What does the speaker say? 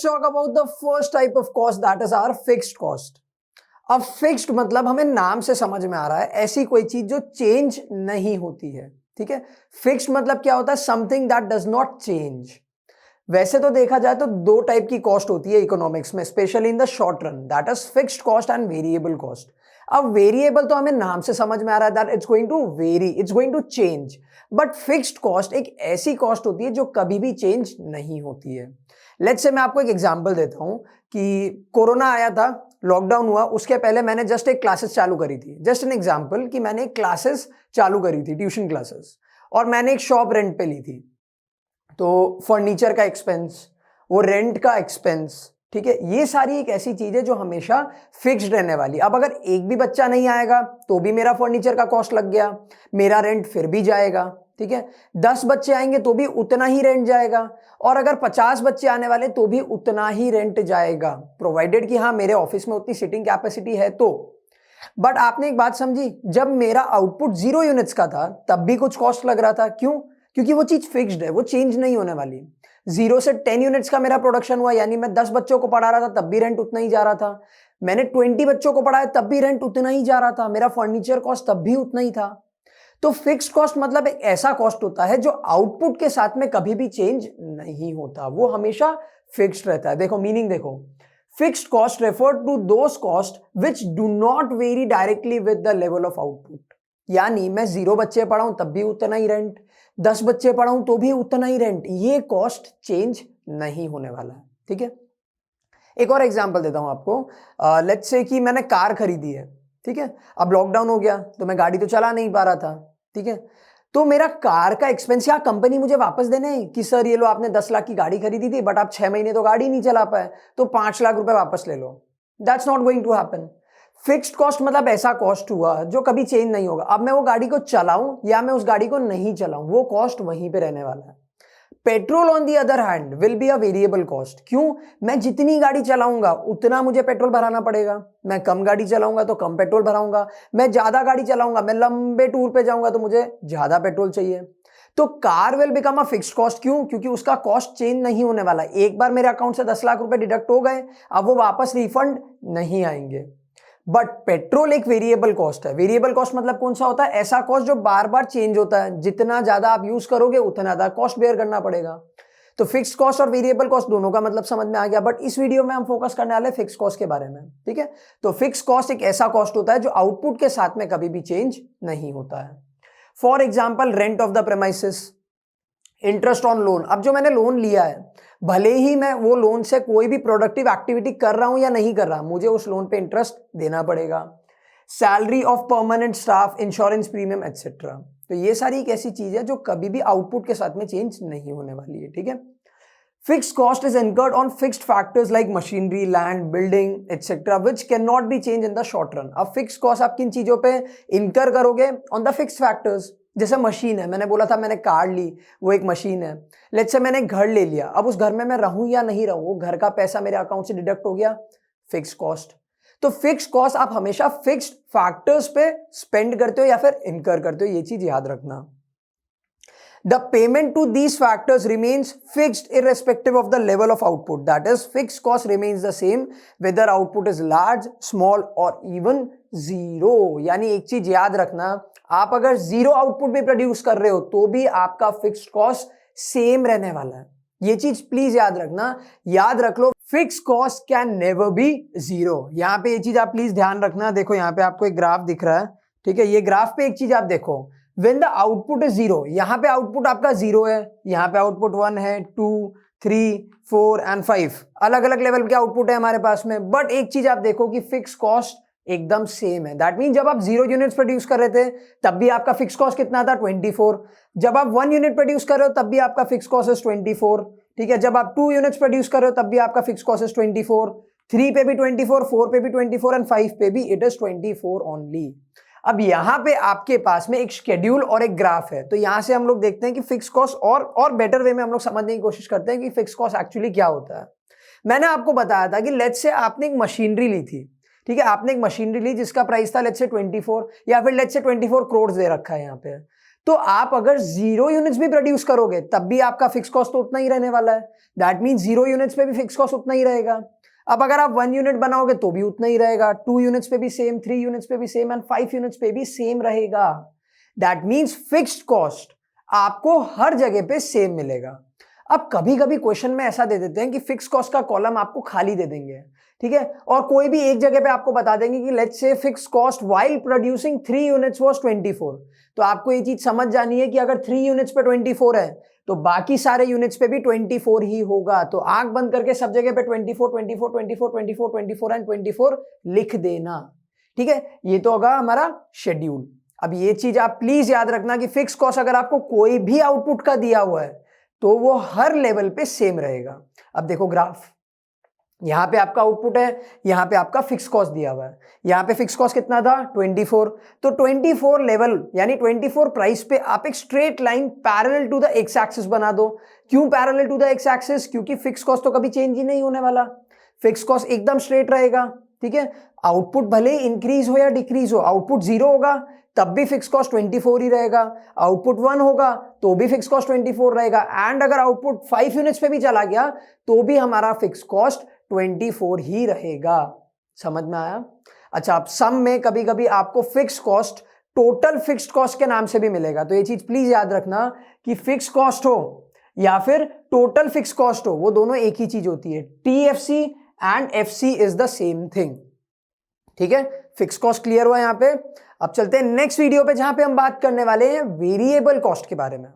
talk about the first type of cost, that is our fixed cost. अब fixed मतलब हमें नाम से समझ में आ रहा है ऐसी कोई चीज जो चेंज नहीं होती है, ठीक है। फिक्स्ड मतलब क्या होता है? Something that does not change. वैसे तो देखा जाए तो दो टाइप की कॉस्ट होती है इकोनॉमिक्स में, specially in the short run, that is fixed cost and variable cost. अब वेरिएबल तो हमें नाम से समझ में आ रहा है that it's going to vary, it's going to change, but fixed cost एक ऐसी कॉस्ट होती है जो कभी भी चेंज नहीं होती है। लेट्स से मैं आपको एक एग्जांपल देता हूं कि कोरोना आया था, लॉकडाउन हुआ, उसके पहले मैंने जस्ट एक क्लासेस चालू करी थी। जस्ट एन एग्जांपल कि मैंने एक क्लासेस चालू करी थी, ट्यूशन क्लासेस, और मैंने एक शॉप रेंट पे ली थी। तो फर्नीचर का एक्सपेंस, वो रेंट का एक्सपेंस, ठीक है, ये सारी एक ऐसी चीज है जो हमेशा फिक्स्ड रहने वाली। अब अगर एक भी बच्चा नहीं आएगा तो भी मेरा फर्नीचर का कॉस्ट लग गया, मेरा रेंट फिर भी जाएगा, ठीक है। 10 बच्चे आएंगे तो भी उतना ही रेंट जाएगा, और अगर 50 बच्चे आने वाले तो भी उतना ही रेंट जाएगा, प्रोवाइडेड कि हाँ मेरे ऑफिस में उतनी सीटिंग कैपेसिटी है तो। बट आपने एक बात समझी, जब मेरा आउटपुट 0 यूनिट्स का था तब भी कुछ कॉस्ट लग रहा था। क्यों? क्योंकि वो चीज फिक्स्ड है, वो चेंज नहीं होने वाली। 0 से 10 यूनिट्स का मेरा प्रोडक्शन हुआ, यानी मैं 10 बच्चों को पढ़ा रहा था तब भी रेंट उतना ही जा रहा था। मैंने 20 बच्चों को पढ़ाया तब भी रेंट उतना ही जा रहा था, मेरा फर्नीचर कॉस्ट तब भी उतना ही था। तो फिक्स्ड कॉस्ट मतलब एक ऐसा कॉस्ट होता है जो आउटपुट के साथ में कभी भी चेंज नहीं होता, वो हमेशा फिक्स्ड रहता है। देखो मीनिंग देखो, fixed cost refer to those cost which do not vary directly with the level of output. यानी मैं 0 बच्चे पढ़ाऊं तब भी उतना ही रेंट, 10 बच्चे पढ़ाऊं तो भी उतना ही रेंट, ये कॉस्ट चेंज नहीं होने वाला है, ठीक है। एक और एग्जांपल देता हूं आपको। लेट्स से कि मैंने कार खरीदी है, ठीक है। अब लॉकडाउन हो गया तो मैं गाड़ी तो चला नहीं पा रहा था, ठीक है। तो मेरा कार का एक्सपेंस या कंपनी मुझे वापस देने कि सर ये लो आपने 10 लाख की गाड़ी खरीदी थी बट आप 6 महीने तो गाड़ी नहीं चला पाए तो 5 लाख रुपए वापस ले लो। That's not going to happen. Fixed cost मतलब ऐसा कॉस्ट हुआ जो कभी चेंज नहीं होगा। अब मैं वो गाड़ी को चलाऊं या मैं उस गाड़ी को नहीं चलाऊं, वो कॉस्ट वहीं पे रहने वाला है। Petrol on the other hand will be a variable cost. क्यों? मैं जितनी गाड़ी चलाऊंगा उतना मुझे पेट्रोल भराना पड़ेगा, मैं कम गाड़ी चलाऊंगा तो कम पेट्रोल भराऊंगा, मैं ज्यादा गाड़ी चलाऊंगा, मैं लंबे टूर पे जाऊंगा तो मुझे ज्यादा पेट्रोल चाहिए। तो car will become a fixed cost. क्यों? क्योंकि उसका कॉस्ट चेंज नहीं होने वाला। एक बार मेरे अकाउंट से 10 लाख रुपए डिडक्ट हो गए, अब वो वापस रिफंड नहीं आएंगे। बट पेट्रोल एक वेरिएबल कॉस्ट है। वेरिएबल कॉस्ट मतलब कौन सा होता है? ऐसा कॉस्ट जो बार बार चेंज होता है, जितना ज्यादा आप यूज करोगे उतना ज्यादा कॉस्ट बेयर करना पड़ेगा। तो फिक्स्ड कॉस्ट और वेरिएबल कॉस्ट दोनों का मतलब समझ में आ गया। बट इस वीडियो में हम फोकस करने वाले फिक्स्ड कॉस्ट के बारे में, ठीक है। तो फिक्स्ड कॉस्ट एक ऐसा कॉस्ट होता है जो आउटपुट के साथ में कभी भी चेंज नहीं होता है। For example rent of the premises, interest on loan. अब जो मैंने लोन लिया है, भले ही मैं वो लोन से कोई भी प्रोडक्टिव एक्टिविटी कर रहा हूं या नहीं कर रहा, मुझे उस लोन पे इंटरेस्ट देना पड़ेगा। Salary of permanent staff, insurance premium etcetera. तो ये सारी एक ऐसी चीज है जो कभी भी आउटपुट के साथ में चेंज नहीं होने वाली है, ठीक है। Fixed cost is incurred on fixed factors like machinery, land, building etcetera which can not be change in the short run. अब फिक्स्ड कॉस्ट आप किन चीजों पे इनकर करोगे? On the fixed factors. जैसे मशीन है, मैंने बोला था मैंने कार ली, वो एक मशीन है। लेट्स से मैंने घर ले लिया, अब उस घर में मैं रहूं या नहीं रहूं, वो घर का पैसा मेरे अकाउंट से डिडक्ट हो गया, फिक्स्ड कॉस्ट। तो फिक्स्ड कॉस्ट आप हमेशा फिक्स्ड फैक्टर्स पे स्पेंड करते हो या फिर इनकर करते हो, ये चीज याद रखना। The payment to these factors remains fixed irrespective of the level of output. That is, fixed cost remains the same whether output is large, small or even zero. यानी एक चीज याद रखना, आप अगर 0 आउटपुट भी प्रोड्यूस कर रहे हो तो भी आपका फिक्स्ड कॉस्ट सेम रहने वाला है। ये चीज प्लीज याद रखना, याद रख लो, fixed cost can never be 0। यहाँ पे ये चीज आप प्लीज ध्यान रखना। देखो यहाँ पे आपको एक ग्राफ दिख रहा है, ठीक है। ये ग्राफ पे एक चीज आप देखो, when the output is 0, यहां पे आउटपुट आपका 0 है, यहां पे आउटपुट 1 है, 2, 3, 4 एंड 5, अलग अलग लेवल के आउटपुट है हमारे पास में। बट एक चीज आप देखो कि फिक्स कॉस्ट एकदम सेम है। दैट मीन जब आप 0 यूनिट्स प्रोड्यूस कर रहे थे तब भी आपका फिक्स कॉस्ट कितना था? 24। जब आप 1 यूनिट प्रोड्यूस कर रहे हो तब भी आपका फिक्स कॉस्ट है 24, ठीक है। जब आप 2 यूनिट्स प्रोड्यूस कर रहे हो तब भी आपका फिक्स कॉस्ट है 24, 3 पे भी 24, 4 पे भी 24 एंड 5 पे भी इट इज 24 ओनली। अब यहां पे आपके पास में एक शेड्यूल और एक ग्राफ है, तो यहां से हम लोग देखते हैं कि फिक्स कॉस्ट और बेटर वे में हम लोग समझने की कोशिश करते हैं कि फिक्स कॉस्ट एक्चुअली क्या होता है। मैंने आपको बताया था कि लेट्स से आपने एक मशीनरी ली थी, ठीक है। आपने एक मशीनरी ली जिसका प्राइस था लेट्स से 24 या फिर लेट्स से 24 करोड़ दे रखा है यहाँ पे। तो आप अगर 0 यूनिट्स भी प्रोड्यूस करोगे तब भी आपका फिक्स कॉस्ट तो उतना ही रहने वाला है। दैट मीन्स 0 यूनिट्स पे भी फिक्स कॉस्ट उतना ही रहेगा। अब अगर आप 1 यूनिट बनाओगे तो भी उतना ही रहेगा, 2 यूनिट्स पे भी सेम, 3 यूनिट्स पे भी सेम एंड 5 यूनिट्स पे भी सेम रहेगा। दैट मीन्स फिक्स्ड कॉस्ट आपको हर जगह पे सेम मिलेगा। अब कभी कभी क्वेश्चन में ऐसा दे देते हैं कि फिक्स कॉस्ट का कॉलम आपको खाली दे देंगे, ठीक है, और कोई भी एक जगह पे आपको बता देंगे कि let's say fix cost while producing 3 units was 24। तो आपको ये चीज समझ जानी है कि अगर 3 यूनिट्स पे 24 है तो बाकी सारे यूनिट्स पे भी 24 ही होगा। तो आंख बंद करके सब जगह पे 24 24 24 24 24 एंड 24 लिख देना, ठीक है। ये तो होगा हमारा शेड्यूल। अब ये चीज आप प्लीज याद रखना कि फिक्स कॉस्ट अगर आपको कोई भी आउटपुट का दिया हुआ है तो वो हर लेवल पे सेम रहेगा। अब देखो ग्राफ, यहां पे आपका आउटपुट है, यहां पे आपका फिक्स कॉस्ट दिया हुआ है। यहां पे फिक्स कॉस्ट कितना था 24, तो 24 लेवल यानी 24 प्राइस पे आप एक straight line parallel to the X axis बना दो। क्यों parallel to the X axis? क्योंकि फिक्स कॉस्ट तो कभी चेंज ही नहीं होने वाला, फिक्स कॉस्ट एकदम स्ट्रेट रहेगा, ठीक है। आउटपुट भले इंक्रीज हो या डिक्रीज हो, आउटपुट 0 होगा तब भी फिक्स कॉस्ट 24 ही रहेगा, आउटपुट 1 होगा तो भी फिक्स कॉस्ट 24 रहेगा, एंड अगर आउटपुट 5 यूनिट्स पे भी चला गया तो भी हमारा फिक्स कॉस्ट 24 ही रहेगा। समझ में आया? अच्छा, अब सम में कभी कभी आपको fix cost total fixed cost के नाम से भी मिलेगा, तो ये चीज प्लीज याद रखना कि फिक्स कॉस्ट हो या फिर टोटल फिक्स कॉस्ट हो, वो दोनों एक ही चीज होती है। TFC and FC is the same thing, ठीक है। फिक्स कॉस्ट क्लियर हुआ यहां पे। अब चलते हैं नेक्स्ट वीडियो पे जहां पे हम बात करने वाले हैं वेरिएबल कॉस्ट के बारे में।